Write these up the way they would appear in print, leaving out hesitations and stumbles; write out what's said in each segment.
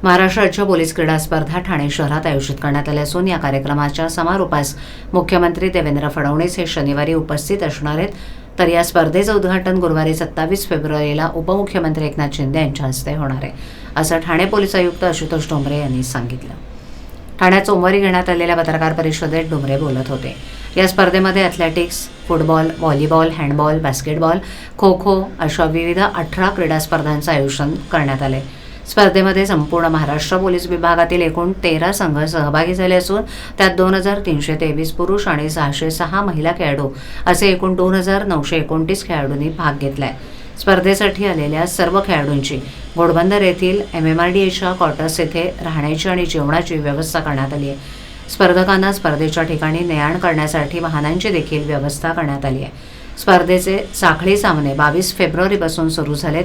महाराष्ट्र राज्य पोलीस क्रीडा स्पर्धा ठाणे शहरात आयोजित करण्यात आल्या असून या कार्यक्रमाच्या समारोपास मुख्यमंत्री देवेंद्र फडणवीस हे शनिवारी उपस्थित असणार आहेत। तर या स्पर्धेचं उद्घाटन गुरुवारी 27 फेब्रुवारीला उपमुख्यमंत्री एकनाथ शिंदे यांच्या हस्ते होणार आहे, असं ठाणे पोलीस आयुक्त आशुतोष डोंबरे यांनी सांगितलं। ठाण्यात सोमवारी घेण्यात आलेल्या पत्रकार परिषदेत डोंबरे बोलत होते। या स्पर्धेमध्ये athletics, football, volleyball, handball, basketball, kho kho अशा विविध 18 क्रीडा स्पर्धांचं आयोजन करण्यात आले। स्पर्धेमध्ये संपूर्ण महाराष्ट्र पोलीस विभागातील एकूण 13 संघ सहभागी झाले असून त्यात 2323 पुरुष आणि 606 महिला खेळाडू असे एकूण 2929 खेळाडूंनी भाग घेतलाय। स्पर्धेसाठी आलेल्या सर्व खेळाडूंची घोडबंदर येथील MMRDAच्या क्वार्टर्स येथे राहण्याची आणि जेवणाची व्यवस्था करण्यात आली आहे। स्पर्धकांना स्पर्धेच्या ठिकाणी ने-आण करण्यासाठी वाहनांची देखील व्यवस्था करण्यात आली आहे। स्पर्धेचे साखळी सामने 22 फेब्रुवारीपासून सुरू झालेत।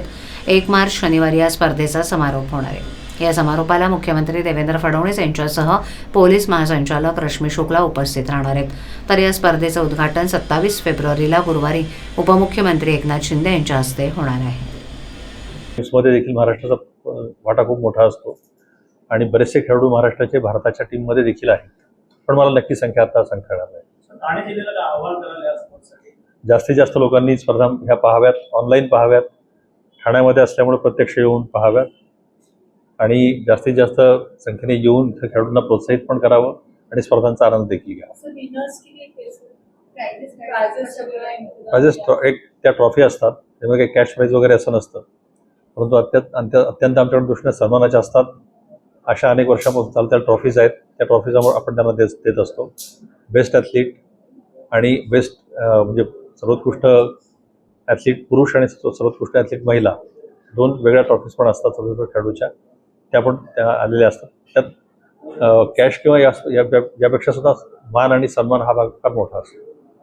1 मार्च शनिवारी या स्पर्धेचा समारोप होणार आहे। या समारोपाला मुख्यमंत्री देवेंद्र फडणवीस यांच्यासह पोलीस महासंचालक रश्मी शुक्ला उपस्थित राहणार आहेत। तर या स्पर्धेचं उद्घाटन 27 फेब्रुवारीला गुरुवारी उपमुख्यमंत्री एकनाथ शिंदे यांच्या हस्ते होणार आहे। मध्ये देखील महाराष्ट्राचा वाटा खूप मोठा असतो आणि बरेचसे खेळाडू महाराष्ट्राचे भारताच्या टीममध्ये देखील आहेत, पण मला नक्की संख्या आता सांगता येणार नाही। ठाणे जिल्ह्याला आव्हान करायला या स्पोर्ट्ससाठी जास्तीत जास्त लोकांनी स्पर्धा ह्या पाहाव्यात, ऑनलाईन पाहाव्यात, ठाण्यामध्ये असल्यामुळे प्रत्यक्ष येऊन पाहाव्यात आणि जास्तीत जास्त संख्येने येऊन खेळाडूंना प्रोत्साहित पण करावं आणि स्पर्धांचा आनंद देखील घ्यावा। प्राइजेस एक त्या ट्रॉफी असतात, त्यामुळे काही कॅश प्राईज वगैरे असं नसतं, परंतु अत्यंत आमच्याकडे दृष्टीने सन्मानाच्या असतात। अशा अनेक वर्षांपासून चालत्या ट्रॉफीज आहेत, त्या ट्रॉफीज आपण त्यांना देत असतो। बेस्ट ॲथलीट आणि बेस्ट म्हणजे सर्वोत्कृष्ट ॲथलीट पुरुष आणि सर्वोत्कृष्ट ॲथलीट महिला 2 वेगळ्या ट्रॉफीज पण असतात सर्वोत्कृष्ट खेळाडूच्या, त्या पण त्या आलेल्या असतात। त्यात कॅश किंवा यापेक्षा सुद्धा मान आणि सन्मान हा भाग फार मोठा असतो।